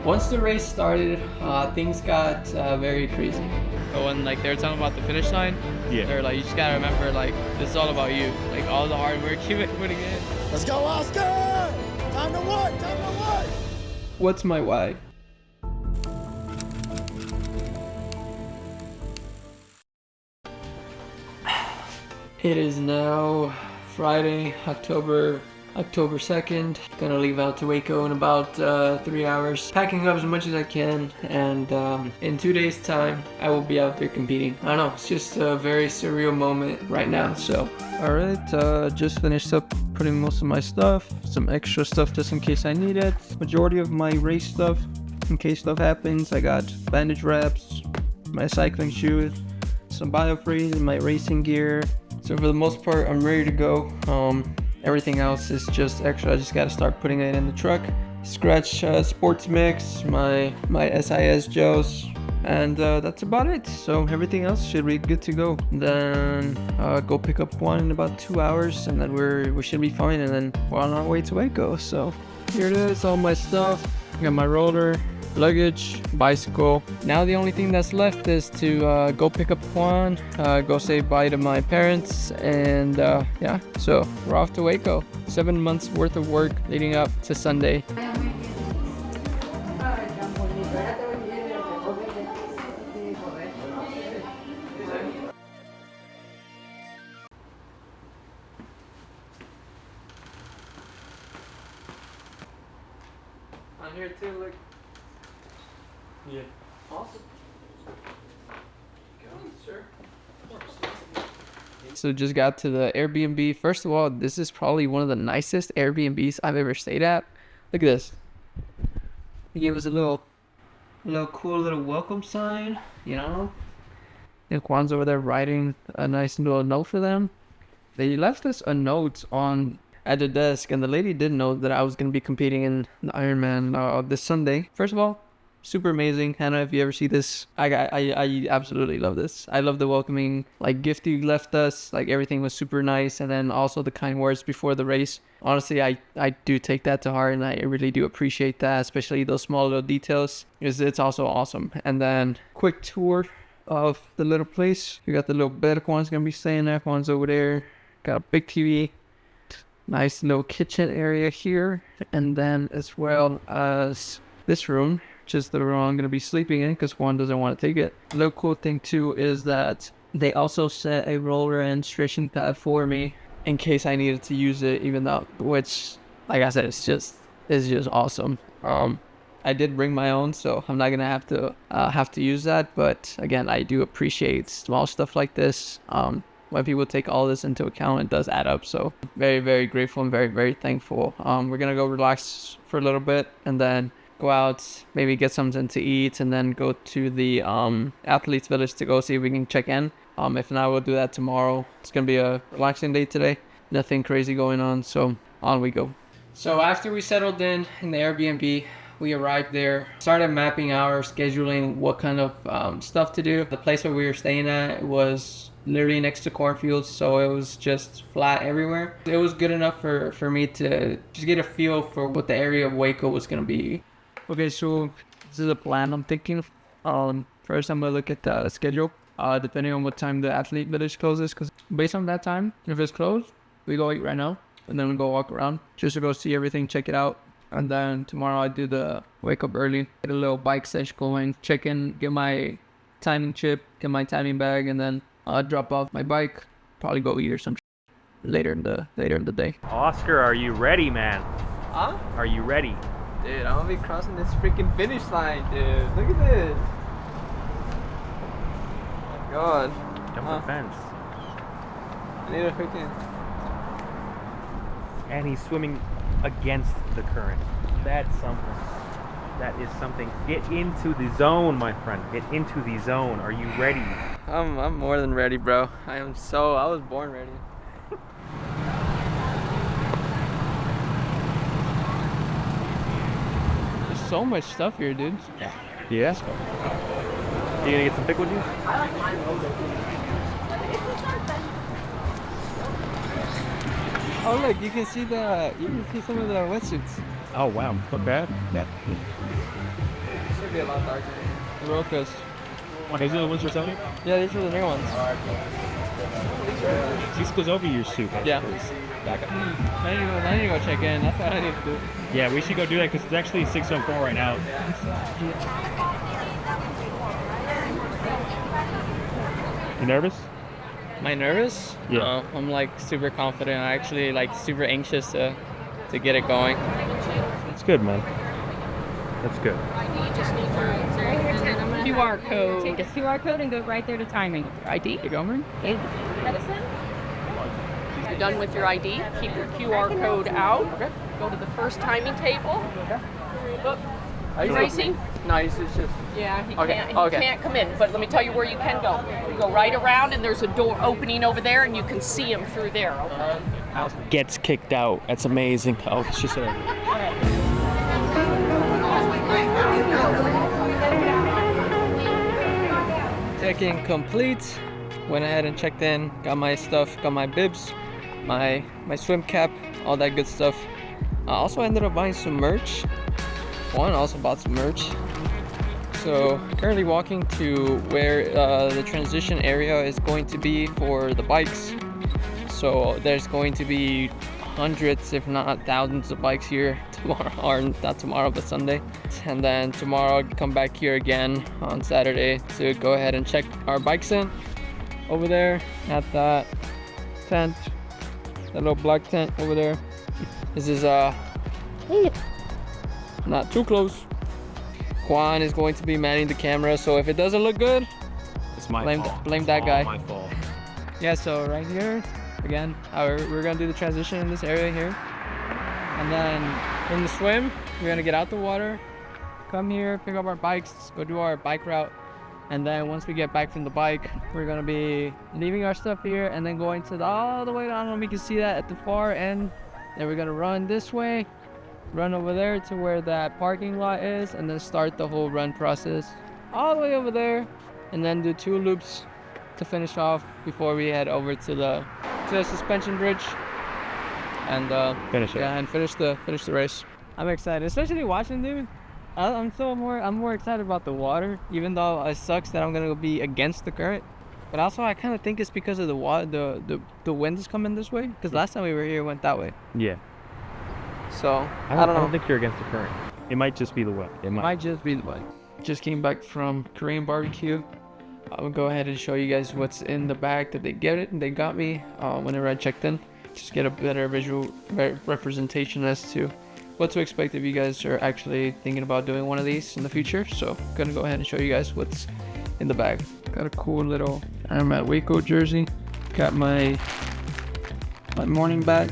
Once the race started, things got very crazy. But when like they were talking about the finish line, Yeah. they're like, you just gotta remember, like, this is all about you. Like, all the hard work you've been putting in. Let's go, Oscar! Time to work! Time to work! What's my why? It is now Friday, October 2nd. Gonna leave out to Waco in about 3 hours. Packing up as much as I can, and in 2 days' time, I will be out there competing. I don't know, it's just a very surreal moment right now, so. Alright, just finished up putting most of my stuff, some extra stuff just in case I need it. Majority of my race stuff, in case stuff happens. I got bandage wraps, my cycling shoes, some biofreeze, my racing gear. So for the most part, I'm ready to go. Everything else is just extra. I just gotta start putting it in the truck. Scratch sports mix, my SIS gels, and that's about it. So everything else should be good to go. Then go pick up Juan in about 2 hours, and then we should be fine. And then we're on our way to Waco. So here it is, all my stuff. I got my roller, luggage, bicycle. Now the only thing that's left is to go pick up Juan, go say bye to my parents, and yeah, so we're off to Waco. 7 months worth of work leading up to Sunday. I'm here too, look. Yeah. Awesome. Sure. So just got to the Airbnb. First of all, this is probably one of the nicest Airbnbs I've ever stayed at. Look at this. He gave us a little cool little welcome sign, you know. And Juan's over there writing a nice little note for them. They left us a note at the desk, and the lady didn't know that I was going to be competing in the Ironman this Sunday. First of all, super amazing. Hannah, if you ever see this, I absolutely love this. I love the welcoming gift you left us. Everything was super nice, and then also the kind words before the race. Honestly, I do take that to heart, and I really do appreciate that, especially those small little details. It's also awesome. And then quick tour of the little place. You got the little bed Juan's gonna be staying at. Juan's over there. Got a big TV. Nice little kitchen area here, and then as well as this room, which is the room I'm going to be sleeping in because Juan doesn't want to take it. The little cool thing too is that they also set a roller and stretching pad for me in case I needed to use it, even though, which, like I said, it's just awesome. I did bring my own, so I'm not gonna have to use that, but again, I do appreciate small stuff like this. When people take all this into account, it does add up. So very, very grateful and very, very thankful. We're gonna go relax for a little bit and then go out, maybe get something to eat, and then go to the athletes village to go see if we can check in. If not, we'll do that tomorrow. It's gonna be a relaxing day today. Nothing crazy going on, so on we go. So after we settled in the Airbnb, we arrived there, started mapping our scheduling, what kind of stuff to do. The place where we were staying at was literally next to cornfields, so it was just flat everywhere. It was good enough for me to just get a feel for what the area of Waco was gonna be. Okay, so this is a plan I'm thinking. First I'm gonna look at the schedule, depending on what time the athlete village closes, because based on that time, if it's closed, we go eat right now, and then we go walk around just to go see everything, check it out. And then tomorrow I do the wake up early, get a little bike sesh going, check in, get my timing chip, get my timing bag, and then drop off my bike, probably go eat or some later in the day. Oscar, are you ready, man? Huh? Are you ready? Dude, I'm gonna be crossing this freaking finish line, dude. Look at this. Oh my god. Jump the fence. I need a freaking... And he's swimming against the current. That's something. That is something. Get into the zone, my friend. Get into the zone. Are you ready? I'm more than ready, bro. I was born ready. There's so much stuff here, dude. Yeah. You gonna get some pickle juice? Oh look, you can see some of the wetsuits. Oh wow, not bad. Yeah. be a lot darker. The Rocas. These are the ones you're selling? Yeah, these are the new ones. This goes over your suit. Yeah. Back up. I need to go check in. That's what I need to do. Yeah, we should go do that because it's actually 6:04 right now. You nervous? Am I nervous? Yeah. No, I'm like super confident. I actually like super anxious to get it going. It's good, man. That's good. QR code. Take a QR code and go right there to timing. ID? You going? Hey. Medicine. You're done with your ID. Keep your QR code out. Go to the first timing table. Look. Are you racing? No, it's just. Yeah, he Okay, can't. He okay. can't come in. But let me tell you where you can go. You go right around, and there's a door opening over there, and you can see him through there. Okay. Gets kicked out. That's amazing. Oh, it's just a... Check-in complete. Went ahead and checked in. Got my stuff. Got my bibs, my swim cap, all that good stuff. I also ended up buying some merch. Juan also bought some merch. So currently walking to where the transition area is going to be for the bikes. So there's going to be hundreds, if not thousands, of bikes here tomorrow, or not tomorrow, but Sunday. And then tomorrow I'll come back here again on Saturday to go ahead and check our bikes in over there at that tent, that little black tent over there. This is not too close. Juan is going to be manning the camera, so if it doesn't look good, It's my blame fault. blame It's that all guy. my fault. Yeah, so right here, again, we're gonna do the transition in this area here. And then in the swim, we're gonna get out the water, come here, pick up our bikes, go do our bike route. And then once we get back from the bike, we're gonna be leaving our stuff here and then going to all the way down, and we can see that at the far end. Then we're gonna run this way, run over there to where that parking lot is, and then start the whole run process all the way over there, and then do 2 loops to finish off before we head over to the suspension bridge and Finish it. yeah, and finish the race. I'm excited, especially watching, dude. I'm more excited about the water, even though it sucks that I'm gonna be against the current. But also, I kind of think it's because of the water, the wind is coming this way. Because last time we were here, it went that way. Yeah. So I don't know. don't think you're against the current. It might just be the wind. It Might just be the way. Just came back from Korean barbecue. I'll go ahead and show you guys what's in the bag that they got me whenever I checked in. Just get a better visual representation as to what to expect if you guys are actually thinking about doing one of these in the future. So I'm gonna go ahead and show you guys what's in the bag. Got a cool little Ironman Waco jersey. Got my morning bag.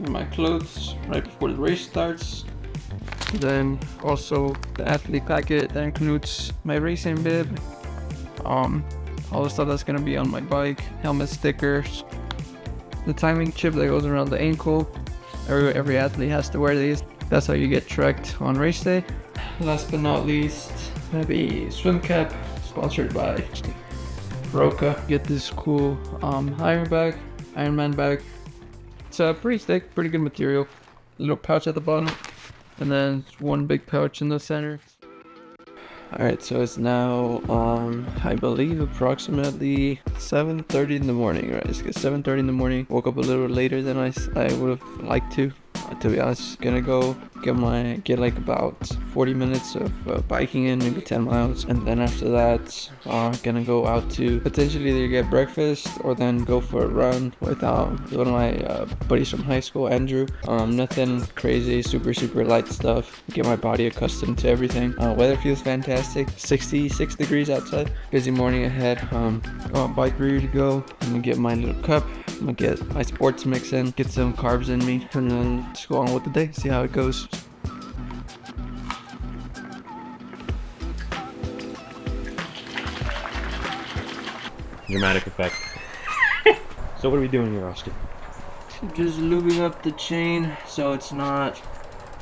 My clothes right before the race starts. Then also the athlete packet that includes my racing bib, all the stuff that's gonna be on my bike, helmet stickers, the timing chip that goes around the ankle. Every athlete has to wear these. That's how you get tracked on race day. Last but not least, maybe swim cap, sponsored by Roca. Get this cool Ironman bag. It's pretty thick, pretty good material. Little pouch at the bottom, and then one big pouch in the center. Alright, so it's now I believe approximately 7:30 in the morning, right? It's 7:30 in the morning. Woke up a little later than I would have liked to be honest. Gonna go get like about 40 minutes of biking in, maybe 10 miles, and then after that gonna go out to potentially either get breakfast or then go for a run with one of my buddies from high school, Andrew. Nothing crazy, super light stuff. Get my body accustomed to everything. Weather feels fantastic, 66 degrees outside. Busy morning ahead. Bike ready to go. I'm gonna get my little cup. I'm gonna get my sports mix in, get some carbs in me, and then just go on with the day, see how it goes. Dramatic effect. So what are we doing here, Oscar? Just lubing up the chain so it's not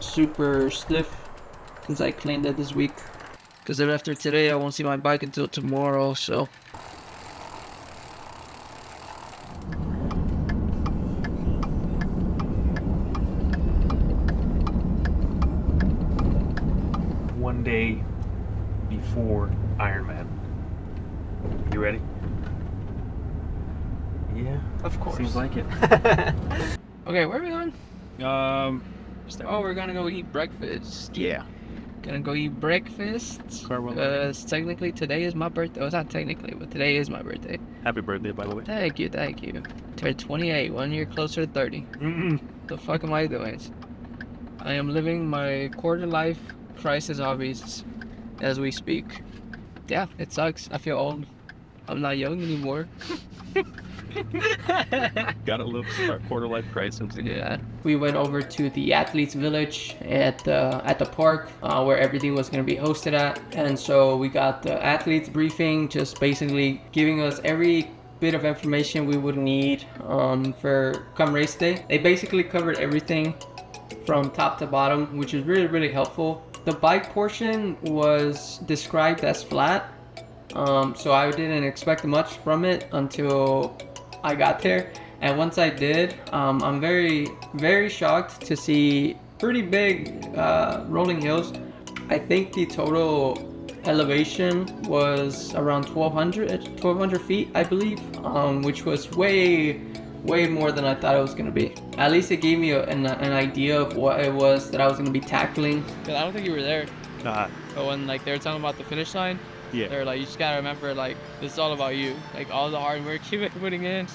super stiff, since I cleaned it this week. Because then after today, I won't see my bike until tomorrow, so. One day before Ironman. You ready? Yeah. Of course. Seems like it. Okay, where are we going? Oh, we're gonna go eat breakfast. Yeah. Gonna go eat breakfast. Carb Loading. Because technically today is my birthday. Well, it's not technically, but today is my birthday. Happy birthday, by the way. Thank you, thank you. Turned 28, 1 year closer to 30. The fuck am I doing? I am living my quarter life crisis hobbies as we speak. Yeah, it sucks. I feel old. I'm not young anymore. Got a little quarter life crisis. Yeah. We went over to the athletes village at the park where everything was going to be hosted at, and so we got the athletes briefing, just basically giving us every bit of information we would need for come race day. They basically covered everything from top to bottom, which is really helpful. The bike portion was described as flat, so I didn't expect much from it until I got there. And once I did, I'm very shocked to see pretty big rolling hills. I think the total elevation was around 1200 feet, I believe, which was way more than I thought it was gonna be. At least it gave me an idea of what it was that I was gonna be tackling. I don't think you were there. Nah. But when like they were talking about the finish line, Yeah. they're like, you just gotta remember, like, this is all about you. Like, all the hard work you've been putting in.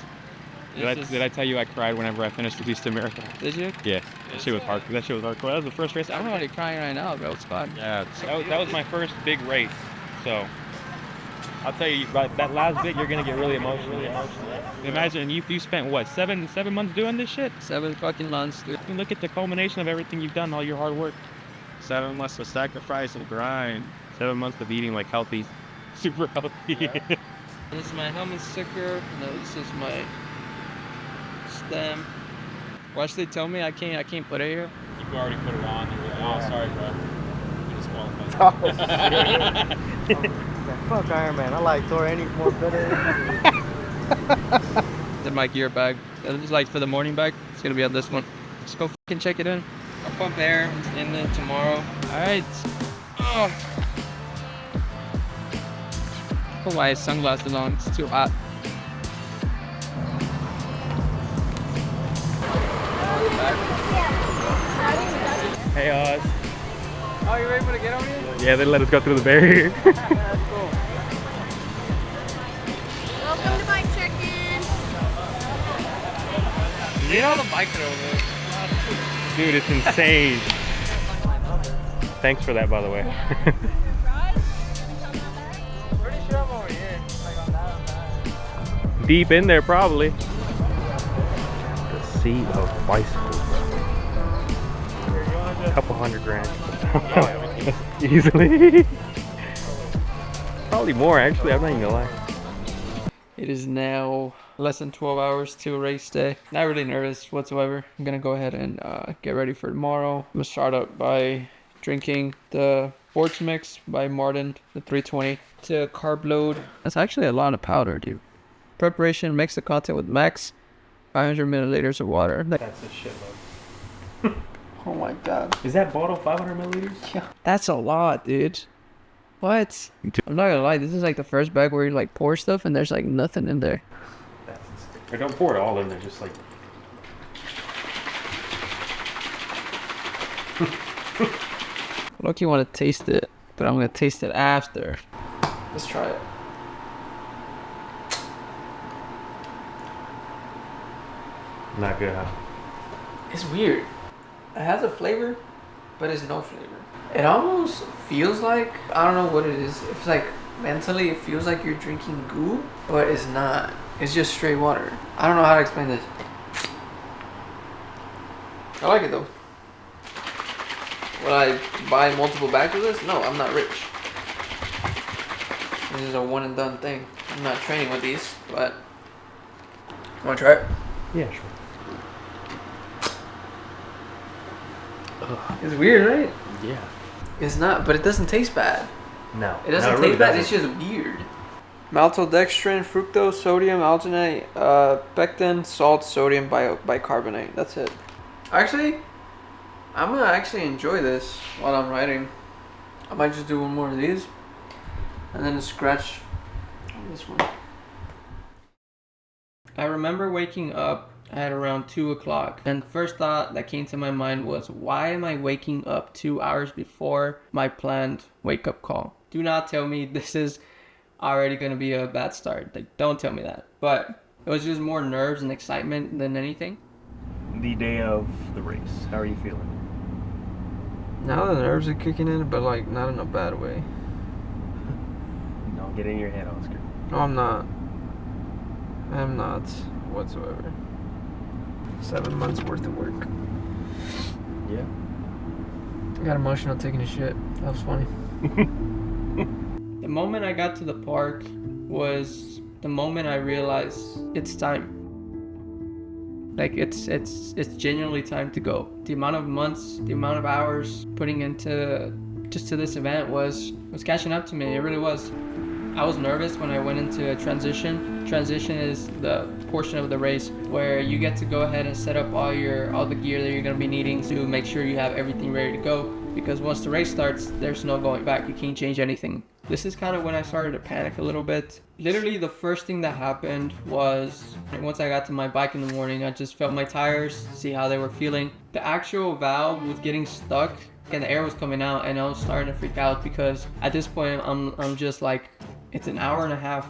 Did I tell you I cried whenever I finished the Houston Marathon? Did you? Yeah. That shit was hard. That shit was hardcore. That was the first race I'm already crying right now, bro. It's fun. Yeah. That was my first big race. So I'll tell you, that last bit, you're gonna get really emotional. Imagine you spent what, seven months doing this shit? 7 fucking months, dude. I mean, look at the culmination of everything you've done, all your hard work. 7 months of sacrifice and grind. 7 months of eating like healthy, super healthy. This is my helmet sticker. No, this is my stem. Watch, they tell me I can't put it here. You already put it on. You were like, oh, sorry, bro. You disqualified. Fuck Ironman. I like Thor any more better. Then my gear bag. It's like for the morning bag. It's gonna be on this one. Let's go fucking check it in. I'll pump air in it tomorrow. Alright. Oh. Put my sunglasses on. It's too hot. Hey, Oz. Oh, you ready to get over here? Yeah, they let us go through the barrier. Welcome to bike check-in. You know the bike over. Dude, it's insane. Thanks for that, by the way. Pretty sure I'm over here. Like on that. Deep in there, probably. The sea of bicycles. A couple $100,000. Easily. Probably more, actually. I'm not even gonna lie. It is now less than 12 hours till race day. Not really nervous whatsoever. I'm gonna go ahead and get ready for tomorrow. I'm gonna start up by drinking the sports mix by Martin, the 320. To carb load. That's actually a lot of powder, dude. Preparation, mix the content with max 500 milliliters of water. That's a shitload. Oh my god. Is that bottle 500 milliliters? Yeah. That's a lot, dude. What? I'm not gonna lie, this is like the first bag where you like pour stuff and there's like nothing in there. That's insane. Or don't pour it all in there, just like. Look, you want to taste it, but I'm gonna taste it after. Let's try it. Not good, huh? It's weird. It has a flavor, but it's no flavor. It almost feels like, I don't know what it is. It's like mentally it feels like you're drinking goo, but it's not. It's just straight water. I don't know how to explain this. I like it though. Would I buy multiple bags of this? No, I'm not rich. This is a one and done thing. I'm not training with these, but you wanna try it? Yeah, sure. It's weird, right? Yeah. It's not, but it doesn't taste bad. No. It doesn't taste bad, it's just weird. Maltodextrin, fructose, sodium, alginate, pectin, salt, sodium, bicarbonate. That's it. Actually, I'm gonna actually enjoy this while I'm riding. I might just do one more of these. and then a scratch on this one. I remember waking up at around 2 o'clock, and the first thought that came to my mind was, why am I waking up 2 hours before my planned wake up call? Do not tell me this is already going to be a bad start. Like, don't tell me that. But it was just more nerves and excitement than anything. The day of the race, how are you feeling? Now the nerves are kicking in, but like not in a bad way. Don't get in your head, Oscar. No, I'm not. I'm not whatsoever. 7 months worth of work. Yeah. I got emotional taking a shit. That was funny. The moment I got to the park was the moment I realized it's time. Like it's genuinely time to go. The amount of months, the amount of hours putting into just to this event was catching up to me. It really was. I was nervous when I went into a transition. Transition is the portion of the race where you get to go ahead and set up all the gear that you're gonna be needing to make sure you have everything ready to go. Because once the race starts, there's no going back. You can't change anything. This is kind of when I started to panic a little bit. Literally the first thing that happened was once I got to my bike in the morning, I just felt my tires, see how they were feeling. The actual valve was getting stuck and the air was coming out, and I was starting to freak out because at this point I'm just like, it's an hour and a half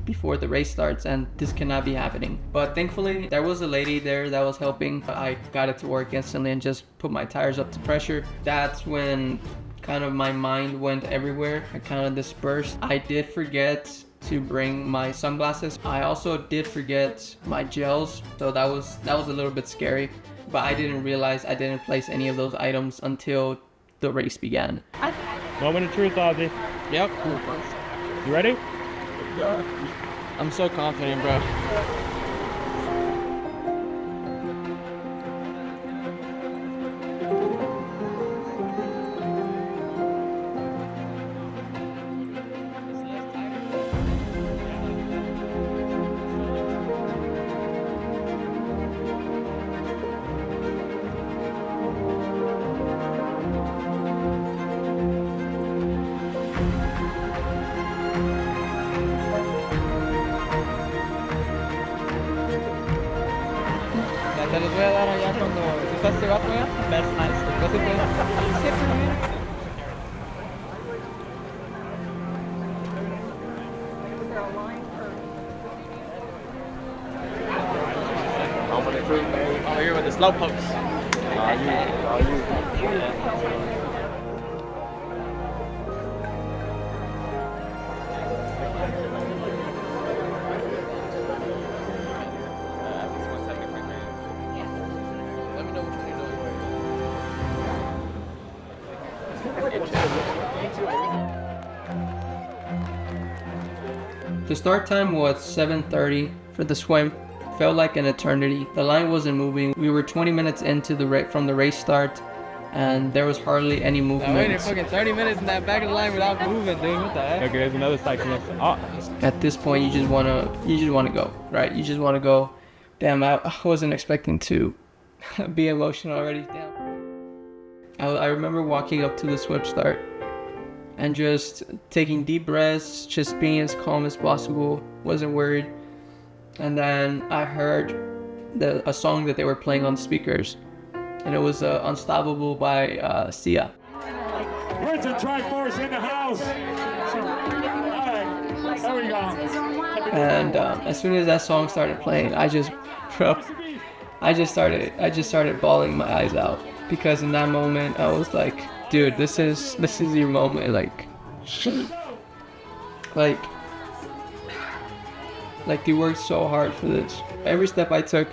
before the race starts and this cannot be happening. But thankfully there was a lady there that was helping. I got it to work instantly and just put my tires up to pressure. That's when kind of my mind went everywhere. I kind of dispersed. I did forget to bring my sunglasses. I also did forget my gels, so that was a little bit scary, but I didn't realize I didn't place any of those items until the race began. Moment of truth, Ozzy. Yep. You ready? I'm so confident, bro. Te los voy a dar allá cuando tú estás debajo ya. That's nice. Oh, you're with the slow pokes. Let me know which one you're doing. The start time was 7:30 for the swim. Felt like an eternity. The line wasn't moving. We were 20 minutes into from the race start, and there was hardly any movement. I waited fucking 30 minits in that back of the line without moving, dude. What the heck? Okay, there's another section. At this point, you just wanna go, right? You just wanna go. Damn, I wasn't expecting to be emotional already. Damn. I remember walking up to the swim start and just taking deep breaths, just being as calm as possible. Wasn't worried. And then I heard a song that they were playing on speakers, and it was Unstoppable by Sia. Where's the Triforce in the house? Alright, there we go. And as soon as that song started playing, I just started bawling my eyes out, because in that moment I was like, dude, this is your moment, like you worked so hard for this. Every step I took,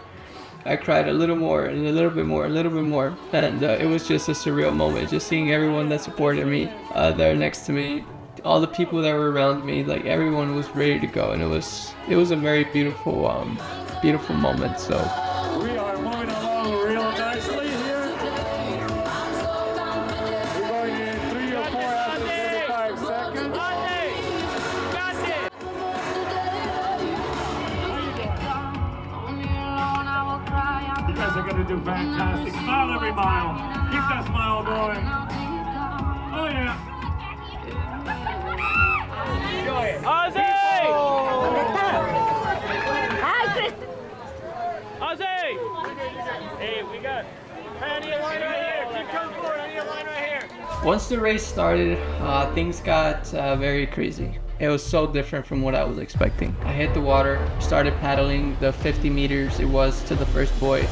I cried a little more and a little bit more, and it was just a surreal moment, just seeing everyone that supported me there next to me, all the people that were around me, like everyone was ready to go, and it was a very beautiful moment. So We are moving along real nicely here. We're going in 3 or 4 after 35 seconds. You guys are going to do fantastic. Smile every mile. Keep that smile going. Oh, yeah. Hey, we got. I need a line right here. Keep coming forward. I need a line right here. Once the race started, things got very crazy. It was so different from what I was expecting. I hit the water, started paddling the 50 meters it was to the first buoy.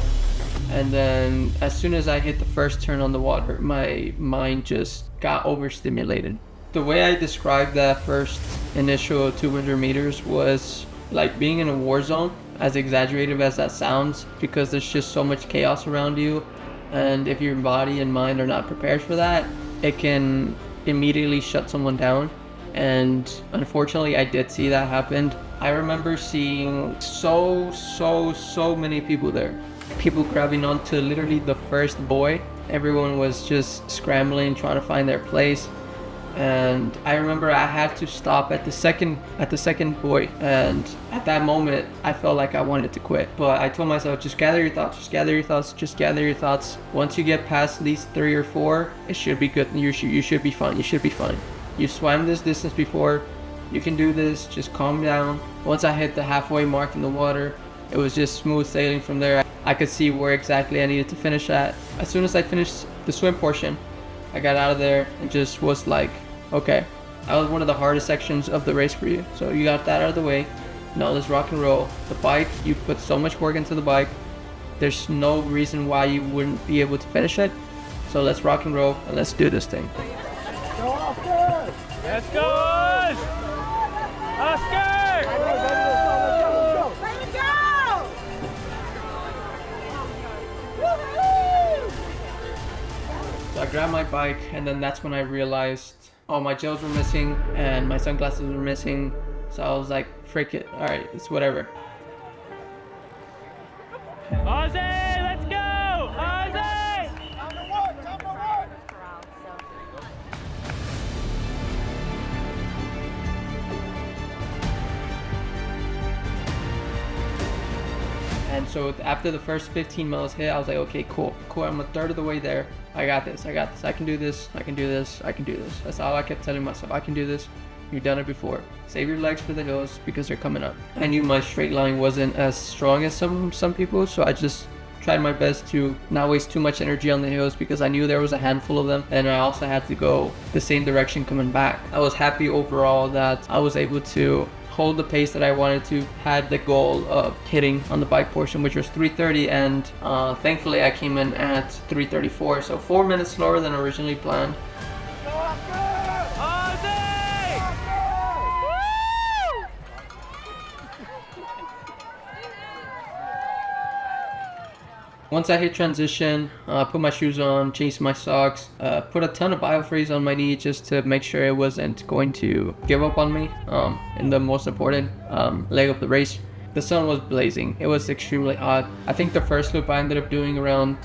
And then as soon as I hit the first turn on the water, my mind just got overstimulated. The way I described that first initial 200 meters was like being in a war zone, as exaggerated as that sounds, because there's just so much chaos around you. And if your body and mind are not prepared for that, it can immediately shut someone down. And unfortunately, I did see that happen. I remember seeing so many people there. People grabbing onto literally the first buoy. Everyone was just scrambling, trying to find their place. And I remember I had to stop at the second buoy, and at that moment I felt like I wanted to quit. But I told myself, just gather your thoughts, just gather your thoughts, just gather your thoughts. Once you get past these 3 or 4, it should be good. You should be fine. You should be fine. You swam this distance before. You can do this. Just calm down. Once I hit the halfway mark in the water, it was just smooth sailing from there. I could see where exactly I needed to finish at. As soon as I finished the swim portion, I got out of there and just was like, okay, that was one of the hardest sections of the race for you. So you got that out of the way. Now let's rock and roll. The bike, you put so much work into the bike. There's no reason why you wouldn't be able to finish it. So let's rock and roll and let's do this thing. Let's go, Oscar! So I grabbed my bike, and then that's when I realized all my gels were missing and my sunglasses were missing. So I was like, frick it, all right, it's whatever. Ozzy, let's go! Ozzy! And so after the first 15 miles hit, I was like, okay, cool, I'm a third of the way there. I got this, I can do this, I can do this, I can do this. That's all I kept telling myself, I can do this. You've done it before. Save your legs for the hills because they're coming up. I knew my straight line wasn't as strong as some people, so I just tried my best to not waste too much energy on the hills because I knew there was a handful of them, and I also had to go the same direction coming back. I was happy overall that I was able to hold the pace that I wanted to. Had the goal of hitting on the bike portion, which was 3:30, and thankfully I came in at 3:34, so 4 minutes slower than originally planned. Once I hit transition, put my shoes on, changed my socks, put a ton of biofreeze on my knee just to make sure it wasn't going to give up on me in the most important leg of the race. The sun was blazing. It was extremely hot. I think the first loop I ended up doing around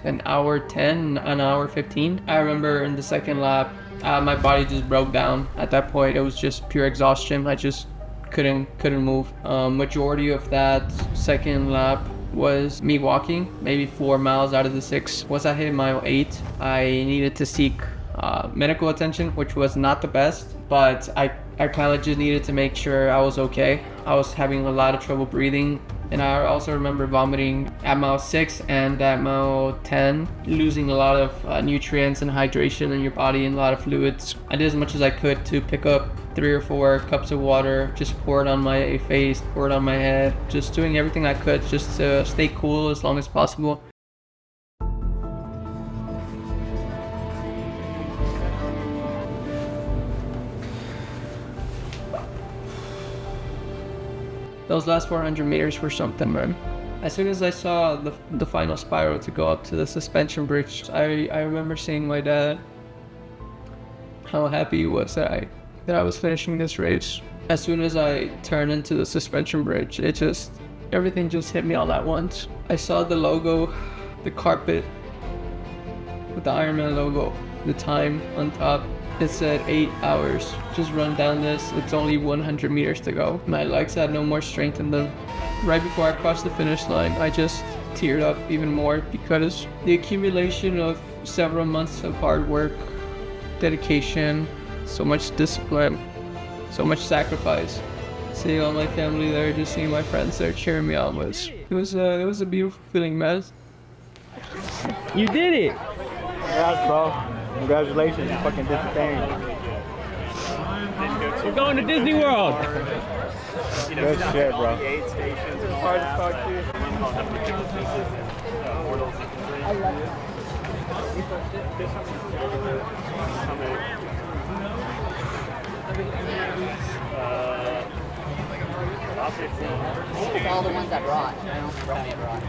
an hour 10, an hour 15. I remember in the second lap, my body just broke down. At that point, it was just pure exhaustion. I just couldn't move. Majority of that second lap was me walking, maybe 4 miles out of the 6. Once I hit mile 8, I needed to seek medical attention, which was not the best, but I kind of just needed to make sure I was okay. I was having a lot of trouble breathing, and I also remember vomiting at mile 6 and at mile 10, losing a lot of nutrients and hydration in your body and a lot of fluids. I did as much as I could to pick up 3 or 4 cups of water, just pour it on my face, pour it on my head, just doing everything I could just to stay cool as long as possible. Those last 400 meters were something, man. As soon as I saw the final spiral to go up to the suspension bridge, I remember seeing my dad, how happy he was that I was finishing this race. As soon as I turned into the suspension bridge, everything just hit me all at once. I saw the logo, the carpet with the Ironman logo, the time on top. It said 8 hours. Just run down this. It's only 100 meters to go. My legs had no more strength in them. Right before I crossed the finish line, I just teared up even more because the accumulation of several months of hard work, dedication, so much discipline, so much sacrifice. Seeing all my family there, just seeing my friends there cheering me on it was a beautiful feeling, man. You did it! Congrats, bro. Congratulations, you fucking did the thing. We're going to Disney World! Good shit, bro. Hard to talk to. It's all the ones I brought. I don't know how many I brought.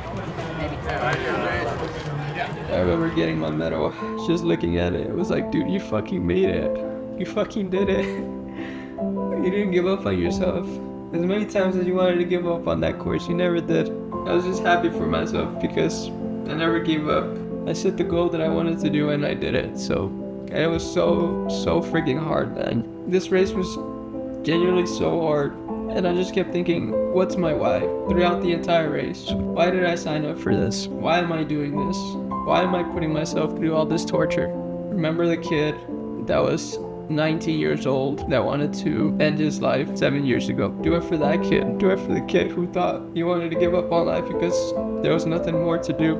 Maybe 10. I remember getting my medal, just looking at it. It was like, dude, you fucking made it. You fucking did it. You didn't give up on yourself. As many times as you wanted to give up on that course, you never did. I was just happy for myself because I never gave up. I set the goal that I wanted to do and I did it. So, and it was so freaking hard, man. This race was genuinely so hard. And I just kept thinking, what's my why? Throughout the entire race. Why did I sign up for this? Why am I doing this? Why am I putting myself through all this torture? Remember the kid that was 19 years old that wanted to end his life 7 years ago. Do it for that kid. Do it for the kid who thought he wanted to give up on life because there was nothing more to do.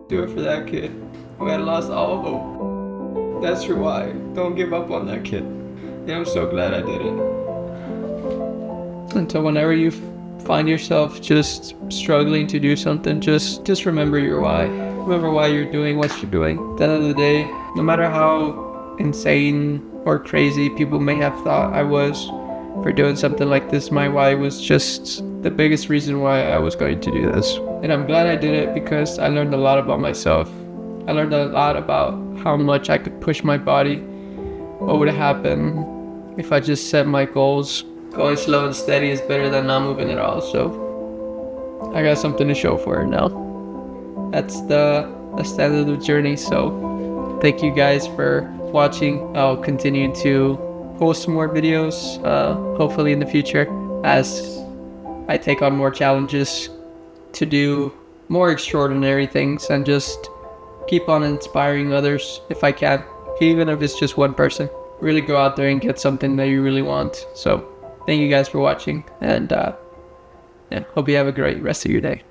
Do it for that kid who had lost all hope. That's your why. Don't give up on that kid. And I'm so glad I did it. Until whenever you find yourself just struggling to do something, just remember your why. Remember why you're doing what you're doing. At the end of the day, no matter how insane or crazy people may have thought I was for doing something like this, my why was just the biggest reason why I was going to do this. And I'm glad I did it because I learned a lot about myself. I learned a lot about how much I could push my body, what would happen if I just set my goals. Going slow and steady is better than not moving at all, so I got something to show for it now. That's the start of the journey, so thank you guys for watching. I'll continue to post some more videos, hopefully in the future, as I take on more challenges to do more extraordinary things and just keep on inspiring others if I can, even if it's just one person. Really go out there and get something that you really want. So thank you guys for watching, and hope you have a great rest of your day.